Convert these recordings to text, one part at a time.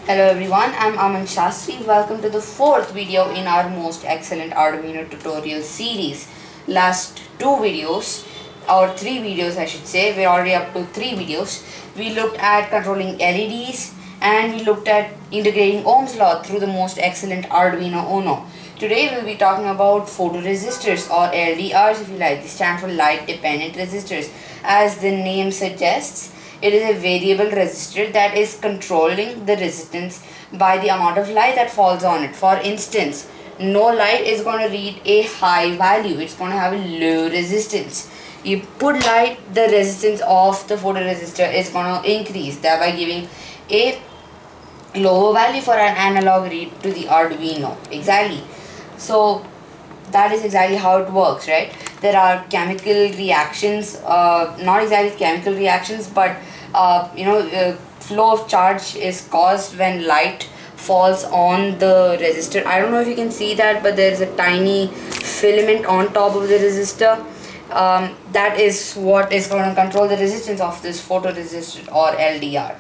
Hello everyone, I'm Aman Shastri. Welcome to the fourth video in our most excellent Arduino tutorial series. Last two videos, or three videos I should say, we're already up to three videos. We looked at controlling LEDs and we looked at integrating Ohm's law through the most excellent Arduino Uno. Today we'll be talking about photoresistors or LDRs if you like. They stand for light dependent resistors. As the name suggests, it is a variable resistor that is controlling the resistance by the amount of light that falls on it. For instance, no light is going to read a high value, it's going to have a low resistance. You put light, the resistance of the photoresistor is going to increase, thereby giving a lower value for an analog read to the Arduino. Exactly. So that is exactly how it works, right? There are chemical reactions, not exactly chemical reactions, but flow of charge is caused when light falls on the resistor. I don't know if you can see that, but there is a tiny filament on top of the resistor. That is what is going to control the resistance of this photoresistor or LDR.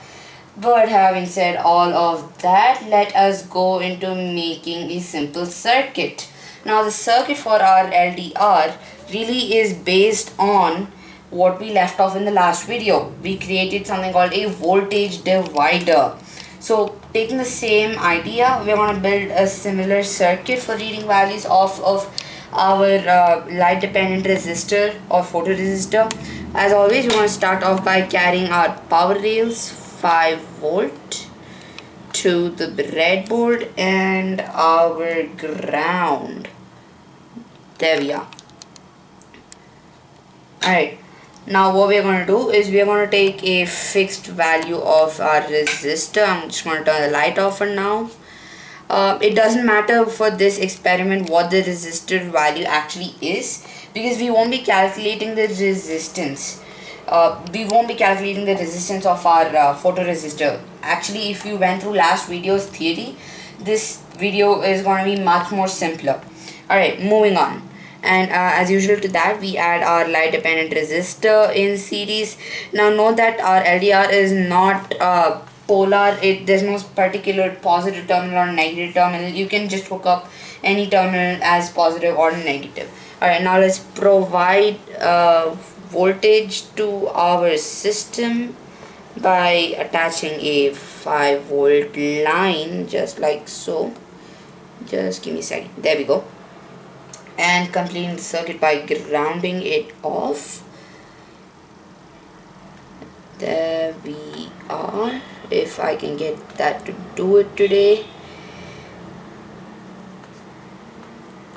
But having said all of that, let us go into making a simple circuit. Now the circuit for our LDR really is based on what we left off in the last video. We created something called a voltage divider. So taking the same idea, we're going to build a similar circuit for reading values of our light dependent resistor or photoresistor. As always, we're going to start off by carrying our power rails 5 volt to the breadboard and our ground. There we are. Alright, now what we are going to do is we are going to take a fixed value of our resistor. I'm just going to turn the light off for now. It doesn't matter for this experiment what the resistor value actually is, because we won't be calculating the resistance. We won't be calculating the resistance of our photoresistor. Actually, if you went through last video's theory, this video is going to be much more simpler. Alright, moving on. And as usual to that, we add our light dependent resistor in series. Now note that our LDR is not polar. There's no particular positive terminal or negative terminal. You can just hook up any terminal as positive or negative. Alright, now let's provide voltage to our system by attaching a 5 volt line just like so. Just give me a second. There we go. And completing the circuit by grounding it off. There we are. If I can get that to do it today.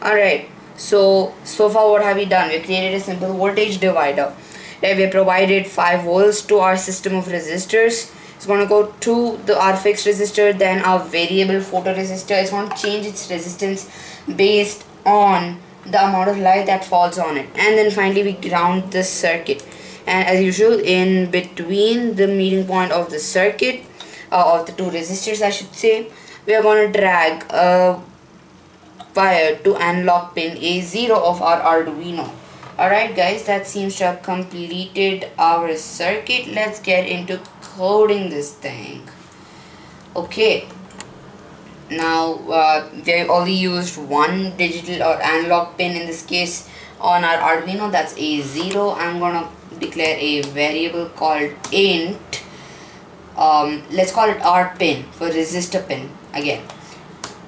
Alright, so far what have we done? We created a simple voltage divider. Right, we have provided 5 volts to our system of resistors. It's going to go to our fixed resistor, then our variable photoresistor. It's going to change its resistance based on the amount of light that falls on it, and then finally we ground the circuit. And as usual, in between the meeting point of the circuit, of the two resistors I should say, we are going to drag a wire to analog pin A0 of our Arduino. Alright guys, that seems to have completed our circuit. Let's get into coding this thing. Okay, now we only used one digital or analog pin in this case on our Arduino, that's A0. I'm gonna declare a variable called int. Let's call it R pin for resistor pin again.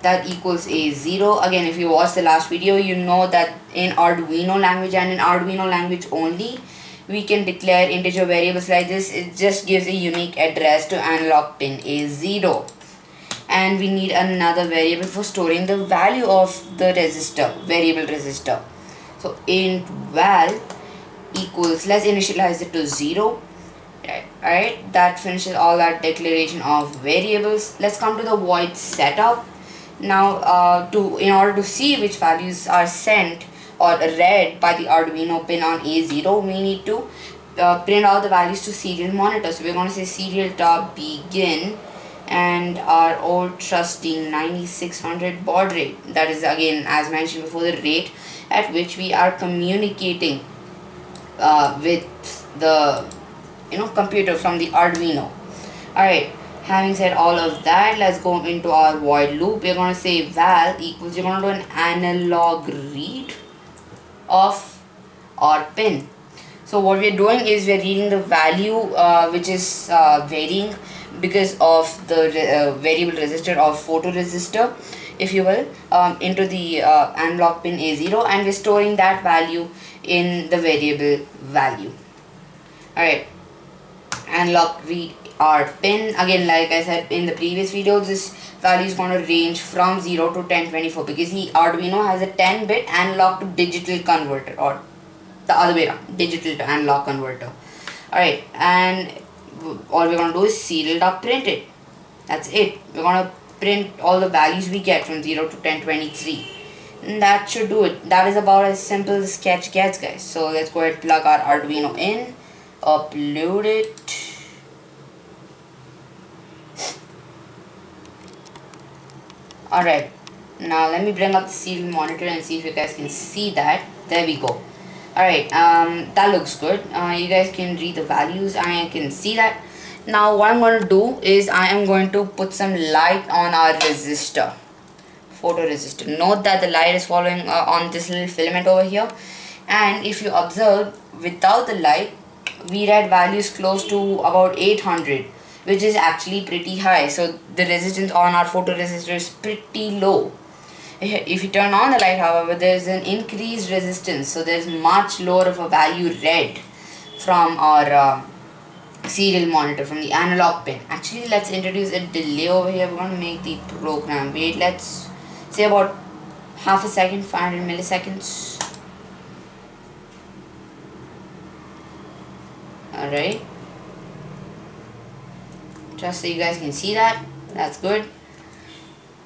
That equals A0. Again, if you watched the last video, you know that in Arduino language and in Arduino language only, we can declare integer variables like this. It just gives a unique address to analog pin A0. And we need another variable for storing the value of the resistor, variable resistor. So int val equals, let's initialize it to 0. Alright, that finishes all our declaration of variables. Let's come to the void setup. Now in order to see which values are sent or read by the Arduino pin on A0, we need to print out the values to serial monitor. So we're going to say serial.begin and our old trusty 9600 baud rate. That is again, as mentioned before, the rate at which we are communicating with the computer from the Arduino. Alright, Having said all of that, let's go into our void loop. We're going to say val equals, you're going to do an analog read of our pin. So what we're doing is we're reading the value which is varying because of the variable resistor or photoresistor, if you will, into the analog pin A0, and we're storing that value in the variable value. Alright, analog read our pin. Again, like I said in the previous videos, this value is going to range from 0 to 1024 because the Arduino has a 10-bit analog to digital converter, or the other way around, digital to analog converter. Alright, and all we're going to do is serial.print it. That's it. We're going to print all the values we get from 0 to 1023. And that should do it. That is about as simple as sketch gets, guys. So let's go ahead and plug our Arduino in, upload it. Alright, now let me bring up the serial monitor and see if you guys can see that. There we go. Alright, that looks good. You guys can read the values. I can see that. Now what I'm going to do is I am going to put some light on our resistor, photoresistor. Note that the light is following on this little filament over here, and if you observe, without the light we read values close to about 800, which is actually pretty high. So the resistance on our photoresistor is pretty low. If you turn on the light, however, there is an increased resistance, so there is much lower of a value read from our serial monitor, from the analog pin. Actually, let's introduce a delay over here. We're going to make the program wait, let's say about half a second, 500 milliseconds. Alright, just so you guys can see that. That's good.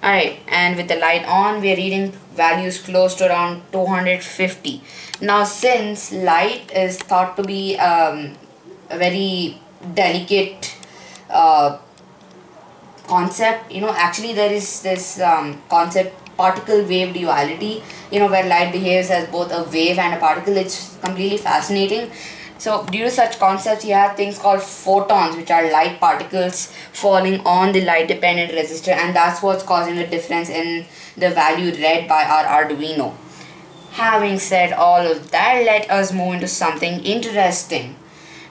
Alright, and with the light on, we are reading values close to around 250. Now, since light is thought to be a very delicate concept, actually there is this concept, particle wave duality, where light behaves as both a wave and a particle. It's completely fascinating. So due to such concepts, you have things called photons, which are light particles falling on the light dependent resistor, and that's what's causing the difference in the value read by our Arduino. Having said all of that, let us move into something interesting.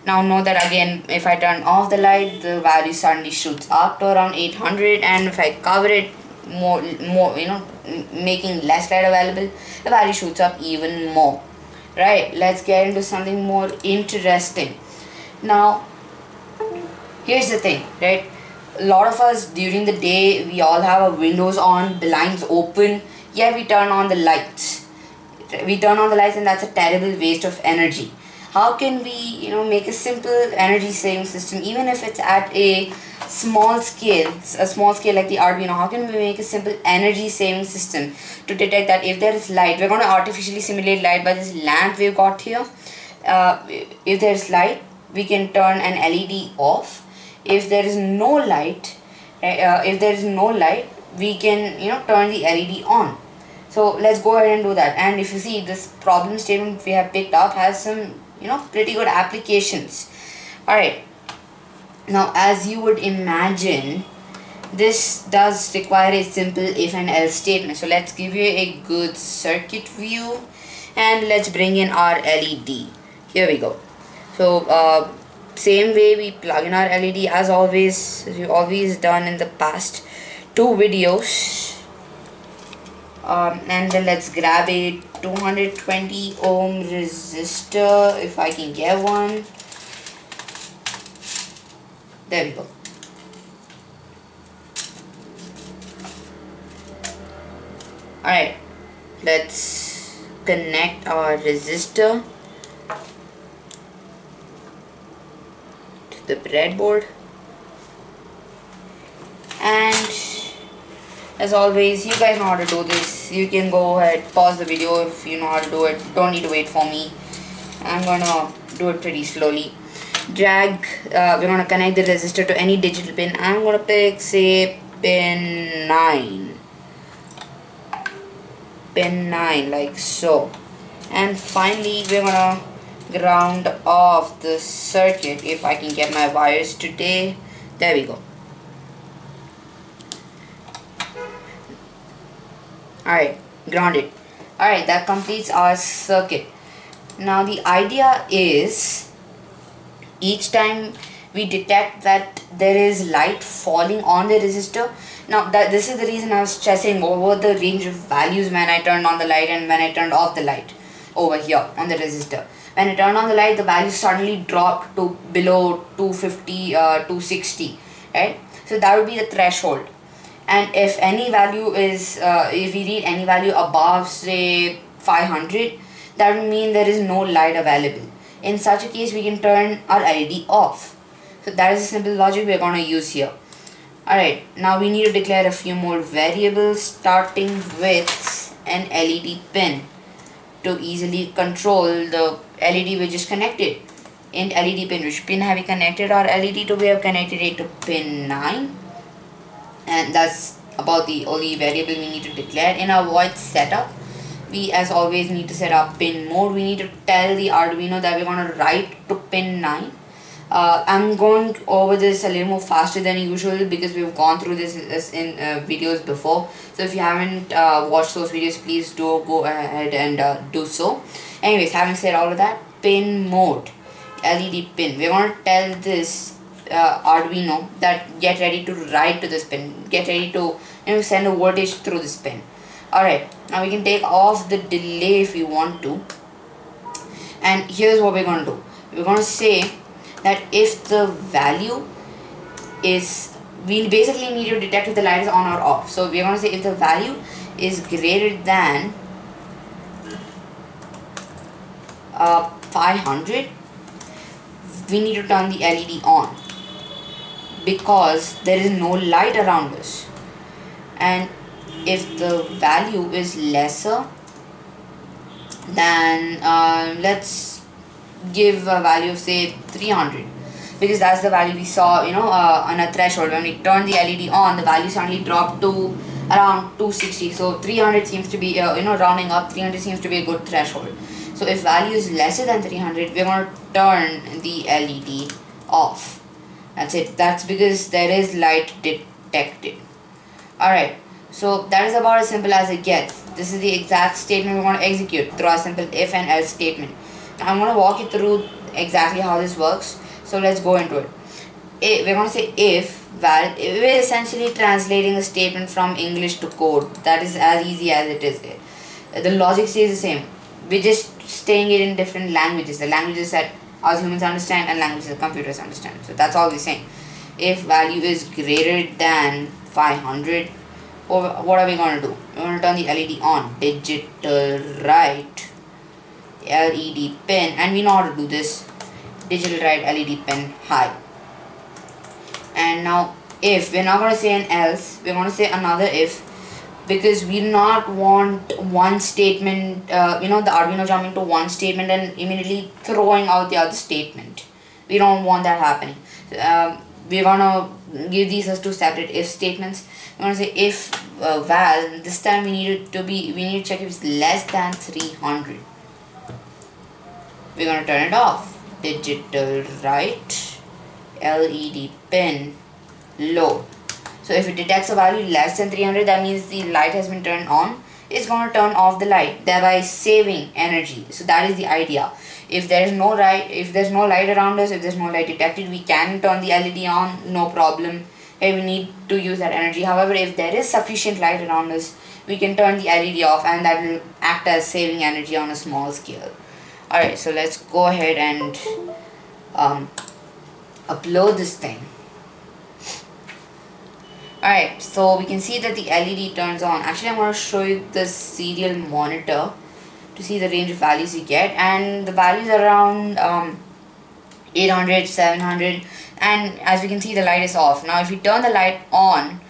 Now note that again, if I turn off the light, the value suddenly shoots up to around 800, and if I cover it more, making less light available, the value shoots up even more. Right, let's get into something more interesting. Now, here's the thing, right? A lot of us during the day, we all have our windows on, the lines open, yet we turn on the lights. We turn on the lights, and that's a terrible waste of energy. How can we, make a simple energy saving system, even if it's at a small scale like the Arduino? How can we make a simple energy saving system to detect that if there is light? We're going to artificially simulate light by this lamp we've got here. If there's light, we can turn an LED off. If there is no light, we can turn the LED on. So let's go ahead and do that. And if you see, this problem statement we have picked up has some pretty good applications. Alright, now as you would imagine, this does require a simple if and else statement. So let's give you a good circuit view, and let's bring in our LED. Here we go. So same way we plug in our LED as always, as we've always done in the past two videos. And then let's grab a 220 ohm resistor, if I can get one. There we go. Alright, let's connect our resistor to the breadboard, and as always, you guys know how to do this. You can go ahead, pause the video if you know how to do it. Don't need to wait for me. I'm gonna do it pretty slowly. Drag, we're gonna connect the resistor to any digital pin. I'm gonna pick, say, pin 9. Pin 9, like so. And finally, we're gonna ground off the circuit if I can get my wires today. There we go. Alright, grounded. Alright, that completes our circuit. Now the idea is, each time we detect that there is light falling on the resistor. Now this is the reason I was stressing over the range of values when I turned on the light and when I turned off the light over here on the resistor. When I turned on the light, the value suddenly dropped to below 250, 260, right? So that would be the threshold. And if any value is, if we read any value above say 500, that would mean there is no light available. In such a case, we can turn our LED off. So that is the simple logic we are going to use here. Alright, now we need to declare a few more variables, starting with an LED pin to easily control the LED which is connected. In LED pin, which pin have we connected our LED to? We have connected it to pin 9, and that's about the only variable we need to declare. In our void setup, we as always need to set up pin mode. We need to tell the Arduino that we're going to write to pin 9. I'm going over this a little more faster than usual because we've gone through this in videos before. So if you haven't watched those videos, please do go ahead and do so. Anyways, having said all of that, pin mode, LED pin, we're going to tell this Arduino that get ready to write to this pin, get ready to send a voltage through this pin. Alright, now we can take off the delay if we want to, and here's what we're going to do. We're going to say that if the value is, we basically need to detect if the light is on or off. So we're going to say if the value is greater than 500, we need to turn the LED on because there is no light around us. And if the value is lesser than, let's give a value of say 300, because that's the value we saw on a threshold. When we turned the LED on, the value suddenly dropped to around 260. So 300 seems to be rounding up, 300 seems to be a good threshold. So if value is lesser than 300, we're going to turn the LED off. That's it. That's because there is light detected. Alright, so that is about as simple as it gets. This is the exact statement we want to execute through our simple if and else statement. Now I'm going to walk you through exactly how this works. So let's go into it. We're going to say if val. We're essentially translating a statement from English to code. That is as easy as it is. The logic stays the same. We're just staying it in different languages. The languages that us humans understand and languages that computers understand. So that's all we're saying. If value is greater than 500, what are we going to do? We're going to turn the LED on. Digital write LED pin, and we know how to do this. Digital write LED pin high. And now if, we're not going to say an else, we're going to say another if, because we do not want one statement, the Arduino jumping to one statement and immediately throwing out the other statement. We don't want that happening. We're going to give these as two separate if statements. We're going to say if val, this time we need to check if it's less than 300. We're going to turn it off. Digital write LED pin low. So if it detects a value less than 300, that means the light has been turned on. It's going to turn off the light, thereby saving energy. So that is the idea. If there's no light around us, if there's no light detected, we can turn the LED on, no problem. We need to use that energy. However, if there is sufficient light around us, we can turn the LED off, and that will act as saving energy on a small scale. Alright, so let's go ahead and upload this thing. Alright, so we can see that the LED turns on. Actually, I'm going to show you the serial monitor to see the range of values you get, and the values are around 800, 700, and as we can see, the light is off. Now if we turn the light on,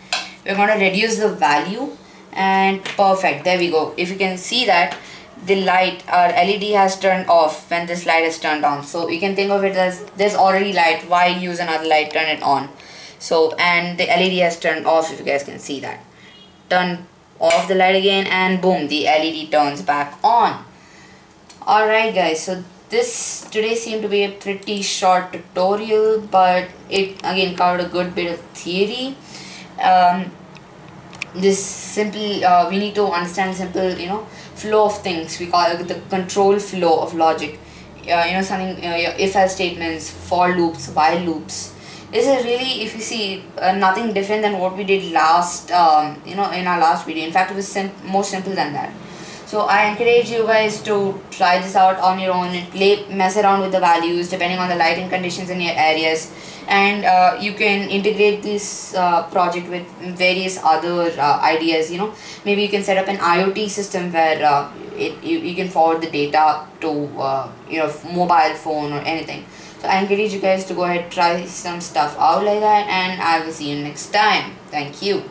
we're going to reduce the value, and perfect, there we go. If you can see that the light, our LED has turned off when this light is turned on. So you can think of it as there's already light, why use another light, turn it on. So, and the LED has turned off, if you guys can see that. Turn off the light again, and boom, the LED turns back on. Alright guys, so this today seemed to be a pretty short tutorial, but it again covered a good bit of theory. this simple we need to understand simple, flow of things. We call it the control flow of logic. Something, if else statements, for loops, while loops. This is really, if you see, nothing different than what we did last, in our last video. In fact, it was more simple than that. So I encourage you guys to try this out on your own and mess around with the values depending on the lighting conditions in your areas, and you can integrate this project with various other ideas. Maybe you can set up an IoT system where you can forward the data to mobile phone or anything. So I encourage you guys to go ahead, try some stuff out like that, and I will see you next time. Thank you.